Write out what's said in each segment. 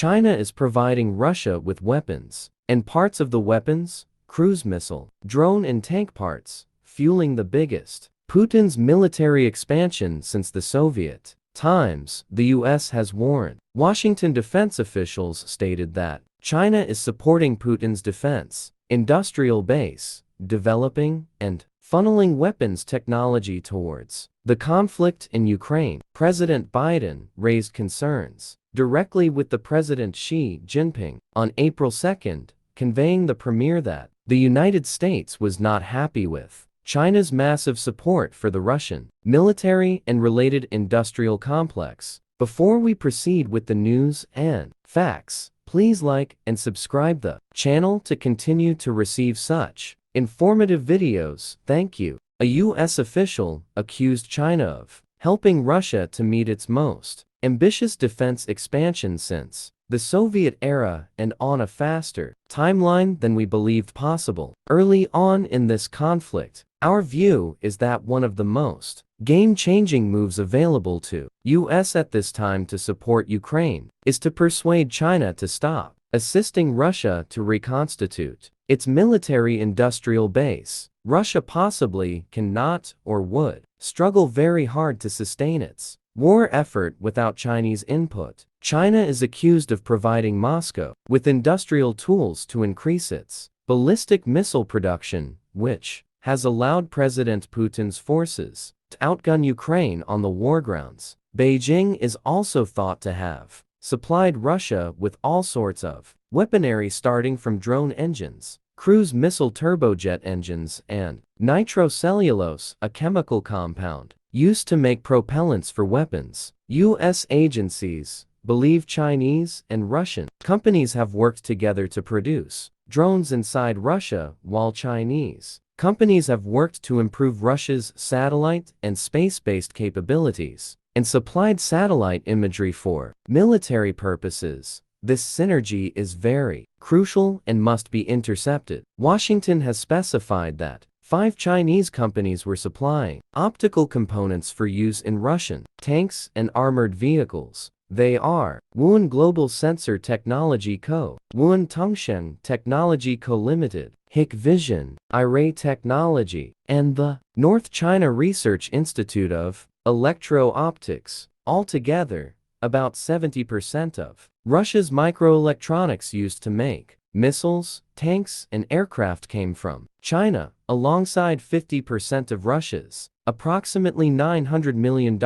China is providing Russia with weapons, and parts of the weapons, cruise missile, drone and tank parts, fueling the biggest Putin's military expansion since the Soviet times, the U.S. has warned. Washington defense officials stated that China is supporting Putin's defense industrial base, developing and funneling weapons technology towards the conflict in Ukraine. President Biden raised concerns directly with the President Xi Jinping on April 2nd, conveying the premier that the United States was not happy with China's massive support for the Russian military and related industrial complex. Before we proceed with the news and facts, please like and subscribe the channel to continue to receive such informative videos. Thank you. A U.S. official accused China of helping Russia to meet its most ambitious defense expansion since the Soviet era and on a faster timeline than we believed possible. Early on in this conflict, our view is that one of the most game-changing moves available to U.S. at this time to support Ukraine is to persuade China to stop assisting Russia to reconstitute its military-industrial base. Russia possibly cannot or would struggle very hard to sustain its war effort without Chinese input. China is accused of providing Moscow with industrial tools to increase its ballistic missile production, which has allowed President Putin's forces to outgun Ukraine on the war grounds. Beijing is also thought to have supplied Russia with all sorts of weaponry starting from drone engines, cruise missile turbojet engines, and nitrocellulose, a chemical compound used to make propellants for weapons. U.S. agencies believe Chinese and Russian companies have worked together to produce drones inside Russia, while Chinese companies have worked to improve Russia's satellite and space-based capabilities and supplied satellite imagery for military purposes. This synergy is very crucial and must be intercepted. Washington has specified that 5 Chinese companies were supplying optical components for use in Russian tanks and armored vehicles. They are Wuhan Global Sensor Technology Co., Wuhan Tongsheng Technology Co. Limited, Hikvision, Iray Technology, and the North China Research Institute of Electro-Optics. Altogether, about 70% of Russia's microelectronics used to make missiles, tanks, and aircraft came from China, alongside 50% of Russia's approximately $900 million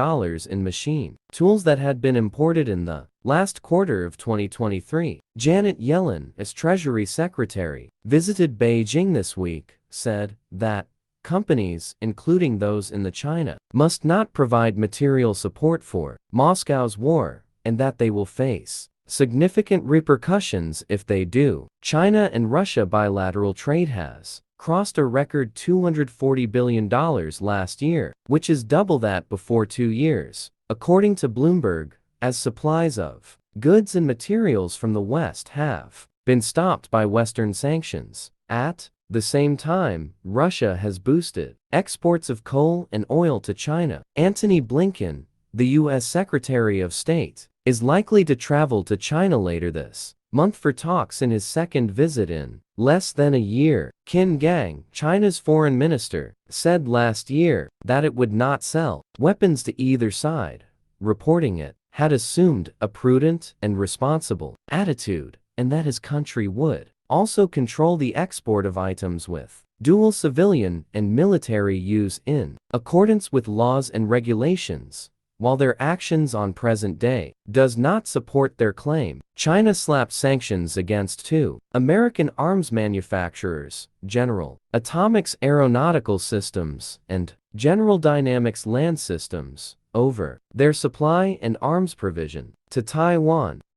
in machine tools that had been imported in the last quarter of 2023. Janet Yellen, as Treasury Secretary, visited Beijing this week, said that companies, including those in the China, must not provide material support for Moscow's war, and that they will face significant repercussions if they do. China and Russia bilateral trade has crossed a record $240 billion last year, which is double that before 2 years, according to Bloomberg, as supplies of goods and materials from the West have been stopped by Western sanctions. At the same time, Russia has boosted exports of coal and oil to China. Antony Blinken, the U.S. Secretary of State, is likely to travel to China later this month for talks in his second visit in less than a year. Qin Gang, China's foreign minister, said last year that it would not sell weapons to either side, reporting it had assumed a prudent and responsible attitude, and that his country would also control the export of items with dual civilian and military use in accordance with laws and regulations. While their actions on present day does not support their claim, China slapped sanctions against 2 American arms manufacturers, General Atomics Aeronautical Systems and General Dynamics Land Systems, over their supply and arms provision to Taiwan.